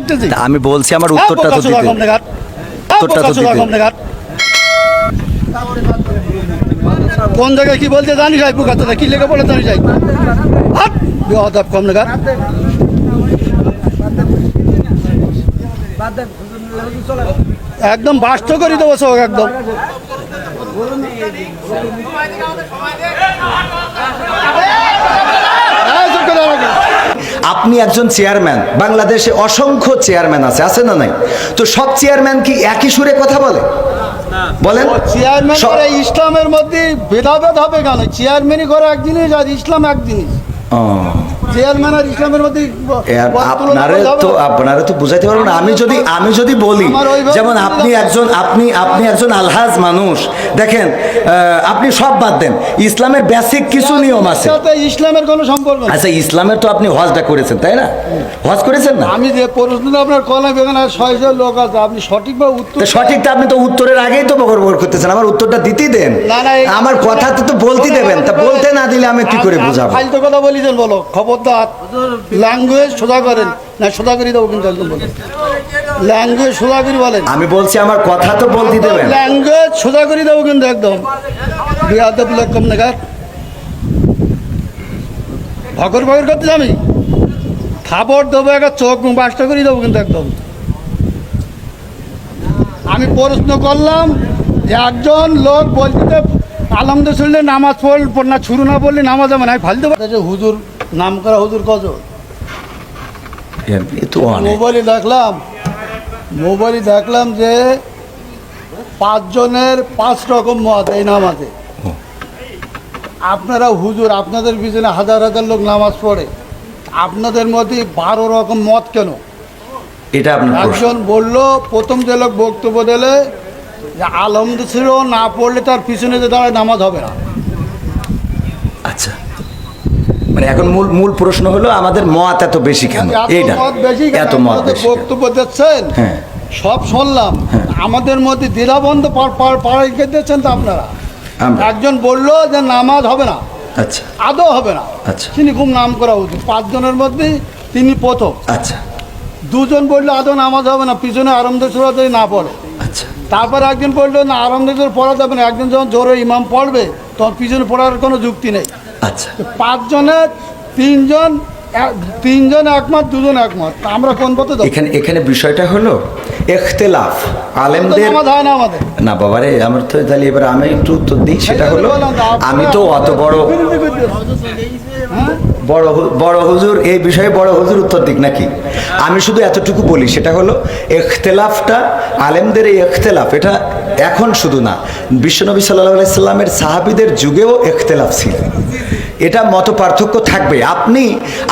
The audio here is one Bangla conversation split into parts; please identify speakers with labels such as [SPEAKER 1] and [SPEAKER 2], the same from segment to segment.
[SPEAKER 1] পারতেছি?
[SPEAKER 2] আমি বলছি আমার উত্তরটা তো দিতে। উত্তরটা তো দিতে।
[SPEAKER 1] কোন জায়গায় কি বলতে জানি যাই বুকাতে কি লেগে পড়ে জানি যাই বেয়াদব কম নাগাদ। একদম বাস্ত করে দেবো সব একদম।
[SPEAKER 2] আপনি একজন চেয়ারম্যান, বাংলাদেশে অসংখ্য চেয়ারম্যান আছে না নাই? তো সব চেয়ারম্যান কি একই সুরে কথা বলে? বলেন।
[SPEAKER 1] চেয়ারম্যান করে ইসলামের মধ্যে ভেদাভেদ হবে কেন? চেয়ারম্যানই করে এক জিনিস আর ইসলাম এক জিনিস। চেয়ারম্যান আর ইসলামের মধ্যে
[SPEAKER 2] আপনারা তো বুঝাইতে পারবেন না। আমি যদি বলি যেমন আপনি একজন আলহাজ মানুষ, দেখেন আপনি সব বাদ দেন, ইসলামের বেসিক কিছু নিয়ম আছে।
[SPEAKER 1] ইসলামের কোনো সম্পর্ক নেই।
[SPEAKER 2] আচ্ছা, ইসলামের তো আপনি হজটা করেছেন তাই না? হজ করেছেন না?
[SPEAKER 1] আমি যে প্রশ্ন আপনার কলাম এখানে 600 লোক আছে, আপনি সঠিকভাবে উত্তর
[SPEAKER 2] সঠিকটা আপনি তো উত্তরের আগেই তো বকর করতেছেন। আমার উত্তরটা দিতেই দেন। আমার কথা তো বলতে দেবেন, তা বলতে না দিলে আমি কি করে বুঝাবো?
[SPEAKER 1] ফালতু কথা বলিছেন বলো, খবরদার ল্যাঙ্গুয়েজ সোজা করেন না, সোজা করে দেবো কিন্তু একদম বলেন। ল্যাঙ্গুয়েজ সোজা করে বলেন।
[SPEAKER 2] আমি বলছি আমার কথা তো বলতে দেবেন।
[SPEAKER 1] ল্যাঙ্গুয়েজ সোজা করে দেবো কিন্তু একদম। বেয়াদব লোক কম নাগাদ ভগর ভগর করতে আমি খাবার দেবো, একটা চোখ বাসটা করে দেবো কিন্তু একদম। আমি প্রশ্ন করলাম যে একজন লোক বলতে আলহামদুলিল্লাহ নামাজ পড় না, শুরু না পড়লে নামাজ হবে না। ফালতু হুজুর নাম করা হুজুর কত মোবাইলে দেখলাম যে 5 জনের 5 রকম মত এই নামাজে। আপনারা হুজুর, আপনাদের পিছনে হাজার হাজার লোক নামাজ পড়ে, আপনাদের মধ্যে 12 রকম মত কেন?
[SPEAKER 2] এটা
[SPEAKER 1] একজন বলল, প্রথম যে লোক বক্তব্য দিলে যে আলহামদুলিল্লাহ না পড়লে তার পিছনে যে দাঁড়ায় নামাজ হবে না।
[SPEAKER 2] আচ্ছা, মানে এখন মূল প্রশ্ন হলো আমাদের মত এত বেশি কেন? এইটা এত মত
[SPEAKER 1] বক্তব্য দিচ্ছেন, সব শুনলাম, আমাদের মধ্যে দ্বিধাবন্ধ পাড়াই দিচ্ছেন তো আপনারা। একজন বলল যে নামাজ হবে না,
[SPEAKER 2] আচ্ছা
[SPEAKER 1] আদৌ হবে না।
[SPEAKER 2] আচ্ছা,
[SPEAKER 1] তিনি খুব নাম করা উচিত, 5 জনের মধ্যে তিনি প্রথম।
[SPEAKER 2] আচ্ছা,
[SPEAKER 1] 2 জন বললো আদৌ নামাজ হবে না, পিছনে আরামদায়ক সূরা যদি না পড়ে।
[SPEAKER 2] আচ্ছা,
[SPEAKER 1] তারপর একজন বললো না আরামদায়ক পড়া যাবে না, একজন যখন জোরে ইমাম পড়বে তখন পিছনে পড়ার কোনো যুক্তি নেই।
[SPEAKER 2] আচ্ছা,
[SPEAKER 1] 5 জনের 3 জন একমত, 2 জন একমত, আমরা কোন পথে যাব?
[SPEAKER 2] এখানে বিষয়টা হলো ইখতিলাফ আলেমদের না বাবারে। আমার তো তাহলে এবার আমি একটু উত্তর দিই। সেটা হলো, আমি তো অত বড় হুজুর এই বিষয়ে বড় হুজুর উত্তর দিক নাকি? আমি শুধু এতটুকু বলি, সেটা হলো ইখতিলাফটা আলেমদের, এই ইখতিলাফ এটা এখন শুধু না, বিশ্বনবী সাল্লাল্লাহু আলাইহি সাল্লামের সাহাবীদের যুগেও ইখতিলাফ ছিল। এটা মত পার্থক্য থাকবে।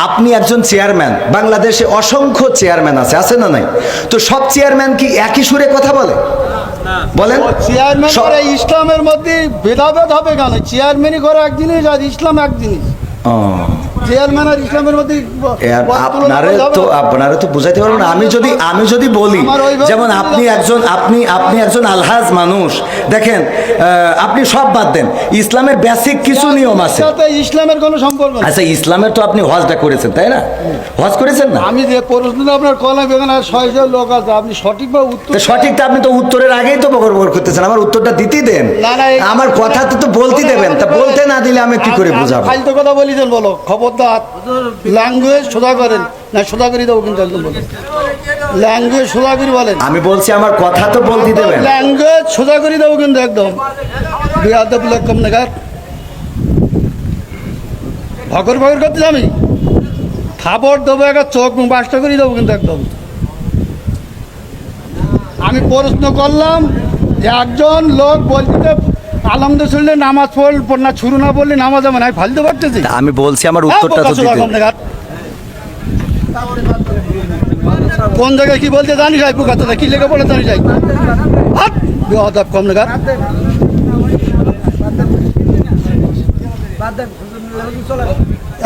[SPEAKER 2] আপনি একজন চেয়ারম্যান, বাংলাদেশে অসংখ্য চেয়ারম্যান আছে না নাই? তো সব চেয়ারম্যান কি একই সুরে কথা বলে? বলেন।
[SPEAKER 1] চেয়ারম্যান করে ইসলামের মধ্যে ভেদাভেদ হবে কেন? চেয়ারম্যানই করে এক জিনিস আর ইসলাম এক জিনিস। চেয়ারম্যান আর ইসলামের মধ্যে
[SPEAKER 2] আপনারা তো বুঝাইতে পারবেন না। আমি যদি বলি যেমন আপনি একজন আলহাজ মানুষ, দেখেন আপনি সব বাদ দেন, ইসলামের বেসিক কিছু নিয়ম আছে।
[SPEAKER 1] ইসলামের কোনো সম্পর্ক নেই।
[SPEAKER 2] আচ্ছা, ইসলামের তো আপনি হজটা করেছেন তাই না? হজ করেছেন না?
[SPEAKER 1] আমি যে প্রশ্ন আপনার কলাম এখানে 600 লোক আছে, আপনি সঠিকভাবে উত্তর।
[SPEAKER 2] সঠিকটা আপনি তো উত্তরের আগেই তো বকর করতেছেন। আমার উত্তরটা দিতেই দেন। আমার কথা তো বলতে দেবেন, তা বলতে না দিলে আমি কি করে বুঝাবো?
[SPEAKER 1] ফালতু কথা বলিছেন বলো, খবরদার ল্যাঙ্গুয়েজ সোজা করেন না, সোজা করে দেবো কিন্তু একদম বলেন। ল্যাঙ্গুয়েজ সোজা করে বলেন।
[SPEAKER 2] আমি বলছি আমার কথা তো বলতে দেবেন।
[SPEAKER 1] ল্যাঙ্গুয়েজ সোজা করে দেবো কিন্তু একদম। বেয়াদব লোক কম নাগাদ ভগর ভগর করতে আমি খাবার দেবো, একটা চোখ বাসটা করে দেবো কিন্তু একদম। আমি প্রশ্ন করলাম যে একজন লোক বলতে আলহামদুলিল্লাহ নামাজ পড় না, শুরু না পড়লে নামাজ হবে না। ফালতু পারতেছি?
[SPEAKER 2] আমি বলছি আমার উত্তরটা তো দিতে।
[SPEAKER 1] কোন জায়গায় কি বলতে জানি যাই বুকাতে কি লেগে পড়ে জানি যাই বেয়াদব কম নাগাদ।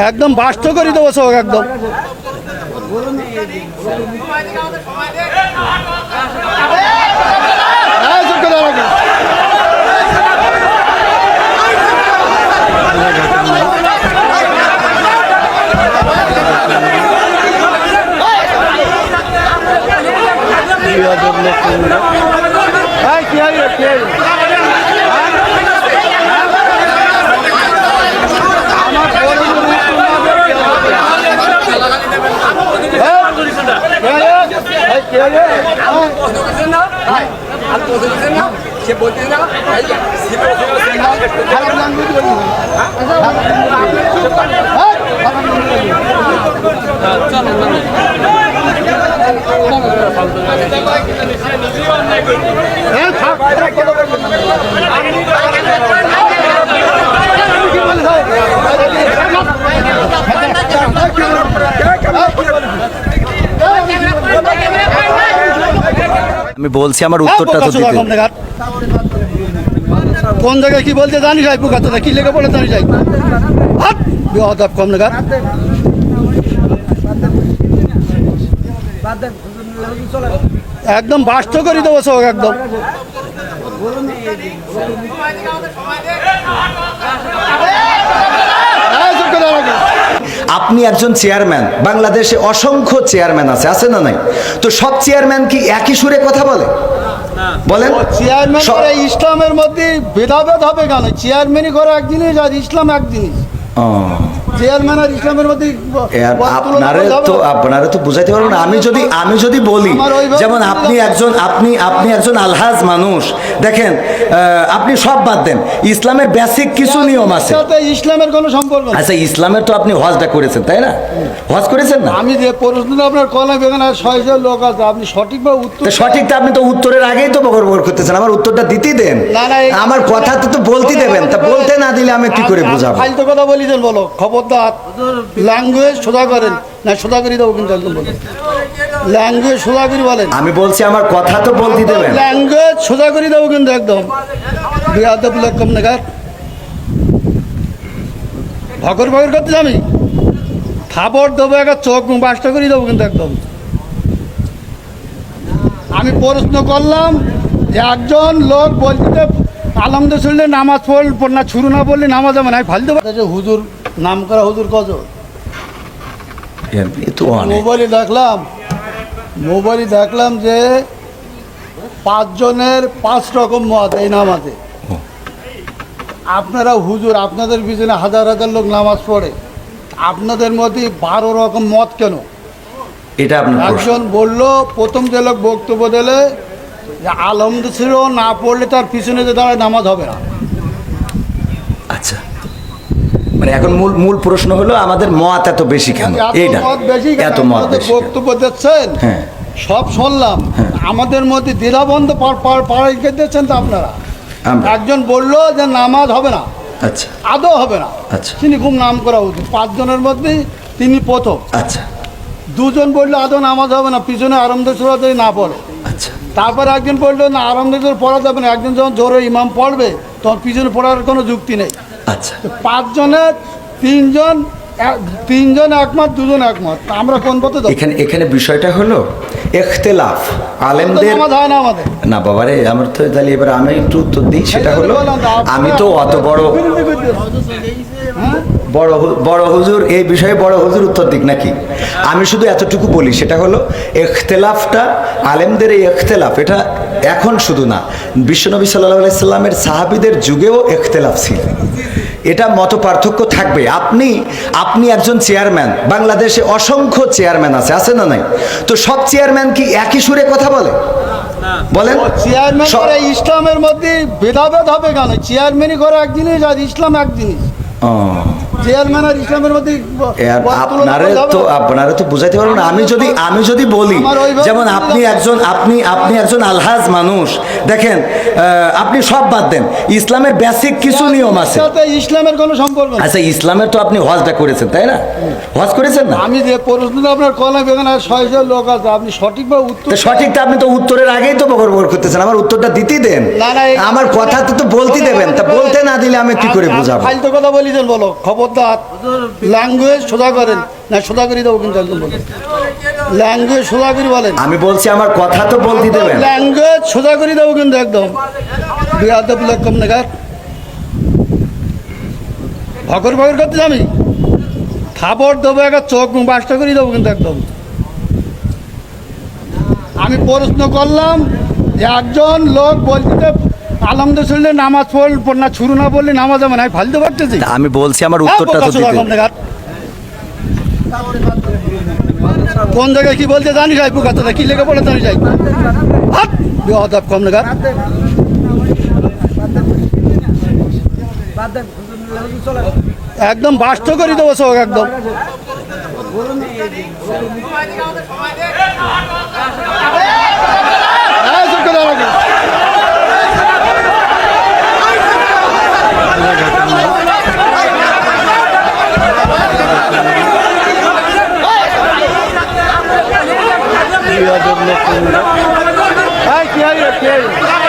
[SPEAKER 1] একদম বাস্ত করে দেবো সব একদম। বিয়াদব লোক তোমরা। এই, কি হইলো, কি হইলো? আমার বড় বড় এই, কি হইলো?
[SPEAKER 3] সে বলতে না
[SPEAKER 1] খারাপ language বলি না। এই, থাক, থাক, কথা বলবেন
[SPEAKER 2] আমি বলছি আমার উত্তরটা তো দিতে।
[SPEAKER 1] কোন জায়গায় কি বলতে জানি যাই বুকাতে কি লেগে বলে জানি যাই বেয়াদব কম নাগাদ একদম বাস্ত করে দেবো সব একদম
[SPEAKER 2] আপনি একজন চেয়ারম্যান, বাংলাদেশে অসংখ্য চেয়ারম্যান আছে না নাই? তো সব চেয়ারম্যান কি একই সুরে কথা বলে? বলেন।
[SPEAKER 1] চেয়ারম্যান
[SPEAKER 2] সব-
[SPEAKER 1] করে ইসলামের মধ্যে ভেদাভেদ হবে কেন? চেয়ারম্যানই করে এক জিনিস আর ইসলাম এক জিনিস।
[SPEAKER 2] ও,
[SPEAKER 1] চেয়ারম্যান আর ইসলামের মধ্যে
[SPEAKER 2] আপনারা তো বুঝাইতে পারবো না। আমি যদি বলি,
[SPEAKER 1] আমার ওইভাবে
[SPEAKER 2] যেমন আপনি একজন আলহাজ মানুষ, দেখেন আপনি সব বাদ দেন, ইসলামের বেসিক কিছু নিয়ম আছে।
[SPEAKER 1] সাথে ইসলামের কোনো সম্পর্ক নেই।
[SPEAKER 2] আচ্ছা, ইসলামের তো আপনি হজটা করেছেন, তাই না? হজ করেছেন না?
[SPEAKER 1] আমি যে প্রশ্নটা আপনার কলাম এখানে 600 লোক আছে, আপনি সঠিকভাবে উত্তর
[SPEAKER 2] তো সঠিক তো আপনি তো উত্তরের আগেই তো বকর বকর করতেছেন, আমার উত্তরটা দিতেই দেন।
[SPEAKER 1] না, না,
[SPEAKER 2] আমার কথা তো বলতে দেবেন, তা বলতে না দিলে আমি কি করে বুঝাবো?
[SPEAKER 1] ফালতু কথা বলিছেন, বলো খবরদার। ল্যাঙ্গুয়েজ সোজা করেন না, সোজা করে দেবো কিন্তু একদম বলেন। ল্যাঙ্গুয়েজ সোজা করে বলেন।
[SPEAKER 2] আমি বলছি আমার কথা তো বলতে দেবেন।
[SPEAKER 1] ল্যাঙ্গুয়েজ সোজা করে দেবো কিন্তু একদম বেয়াদব লোক কম নাগাদ ভকর ভকর করতে আমি থাপড় দেবো, একটা চোখ বাসটা করে দেবো কিন্তু একদম। আমি প্রশ্ন করলাম যে একজন লোক বলতে আলমদে শুনলে নামাজ পড় না শুরু না বললে নামাজ হবে না, ফালতু হুজুর নাম করা হুজুর কত
[SPEAKER 2] এ তো অনেক।
[SPEAKER 1] মোবাইলে দেখলাম যে 5 জনের 5 রকম মত এই নামাজে। আপনারা হুজুর, আপনাদের পিছনে হাজার হাজার লোক নামাজ পড়ে, আপনাদের মধ্যে 12 রকম মত কেন?
[SPEAKER 2] এটা আপনার প্রশ্ন।
[SPEAKER 1] একজন বলল, প্রথম যে লোক বক্তব্য দিলে যে আলমদ ছিল না পড়লে তার পিছনে যে দাঁড়ায় নামাজ হবে না।
[SPEAKER 2] আচ্ছা, মানে এখন মূল প্রশ্ন হলো আমাদের মত এত বেশি কেন? এইটা এত মত বেশি কেন?
[SPEAKER 1] বক্তব্য দিচ্ছেন,
[SPEAKER 2] হ্যাঁ,
[SPEAKER 1] সব শুনলাম, আমাদের মধ্যে দ্বিধাবন্ধ পাড়াই দিচ্ছেন তো আপনারা।
[SPEAKER 2] আমরা।
[SPEAKER 1] একজন বললো যে নামাজ হবে না,
[SPEAKER 2] আচ্ছা
[SPEAKER 1] আদৌ হবে না,
[SPEAKER 2] আচ্ছা।
[SPEAKER 1] তিনি খুব নাম করা উচিত। 5 জনের মধ্যে তিনি প্রথম।
[SPEAKER 2] আচ্ছা
[SPEAKER 1] 2 জন বললো আদৌ নামাজ হবে না, পিছনে আরামদায়ক সুরা যদি না পড়ে।
[SPEAKER 2] আচ্ছা
[SPEAKER 1] তারপরে একজন বললো না, আরামদায়ক পড়া যাবে না, একজন যখন জোরে ইমাম পড়বে তখন পিছনে পড়ার কোনো যুক্তি নেই।
[SPEAKER 2] আচ্ছা।
[SPEAKER 1] 5 জনের 3 জন একমত, 2 জন একমত, আমরা কোন পথে যাবো?
[SPEAKER 2] এখানে বিষয়টা হলো ইখতিলাফ আলেমদের।
[SPEAKER 1] নামাজ হয় না আমাদের।
[SPEAKER 2] না বাবারে, আমার তো তাহলে এবার আমি একটু উত্তর দিই। সেটা হলো, আমি তো অত বড় হুজুর এই বিষয়ে বড় হুজুর উত্তর দিক নাকি? আমি শুধু এতটুকু বলি, সেটা হলো ইখতিলাফটা আলেমদের, এই ইখতিলাফ এটা এখন শুধু না, বিশ্বনবী সাল্লাল্লাহু আলাইহি সাল্লামের সাহাবীদের যুগেও ইখতিলাফ ছিল। এটা মত পার্থক্য থাকবে। আপনি একজন চেয়ারম্যান, বাংলাদেশে অসংখ্য চেয়ারম্যান আছে না নাই? তো সব চেয়ারম্যান কি একই সুরে কথা বলে? বলেন।
[SPEAKER 1] চেয়ারম্যান করে ইসলামের মধ্যে ভেদাভেদ হবে কেন? চেয়ারম্যানই করে এক জিনিস আর ইসলাম এক জিনিস। চেয়ারম্যান আর ইসলামের মধ্যে
[SPEAKER 2] আপনারা তো বুঝাইতে পারবো না। আমি যদি বলি, যেমন আপনি একজন আলহাজ মানুষ, দেখেন আপনি সব বাদ দেন, ইসলামের বেসিক কিছু নিয়ম আছে।
[SPEAKER 1] সাথে ইসলামের কোনো সম্পর্ক নেই।
[SPEAKER 2] আচ্ছা, ইসলামের তো আপনি হজটা করেছেন, তাই না? হজ করেছেন না?
[SPEAKER 1] আমি যে প্রশ্নটা আপনার কলাম এখানে 600 লোক আছে, আপনি সঠিকভাবে উত্তর।
[SPEAKER 2] তো সঠিক তো আপনি তো উত্তরের আগেই তো বকর বকর করতেছেন, আমার উত্তরটা দিতেই দেন।
[SPEAKER 1] না, না,
[SPEAKER 2] আমার কথা তো বলতে দেবেন, তা বলতে না দিলে আমি কি করে বুঝাবো?
[SPEAKER 1] ফালতু কথা বলিছেন, বলো খবরদার। ল্যাঙ্গুয়েজ সোজা করেন না, সোজা করে দেবো কিন্তু একদম বলেন। ল্যাঙ্গুয়েজ সোজা করে বলেন।
[SPEAKER 2] আমি বলছি আমার কথা তো বলতে দেবেন।
[SPEAKER 1] ল্যাঙ্গুয়েজ সোজা করে দেবো কিন্তু একদম বেয়াদব লোক কম নাগাদ ভকর ভকর করতে আমি থাপড় দেবো, একটা চোখ বাসটা করে দেবো কিন্তু একদম। আমি প্রশ্ন করলাম যে একজন লোক বলতে আলহামদুলিল্লাহ শুনলে নামাজ পড়না শুরু না বললে নামাজ যাবে না, আমি ফালতে পারতেছি।
[SPEAKER 2] তা আমি বলছি আমার উত্তরটা তো দিতে।
[SPEAKER 1] কোন জায়গায় কি বলতে জানি যাই পুকাতে কি লেগে বলে জানি যাই কম নাগাদ একদম বাস্ত করে দেবো সব একদম। হ্যাঁ, চুপ করে আমাকে। এই, কি হয় রে, কি হয় রে?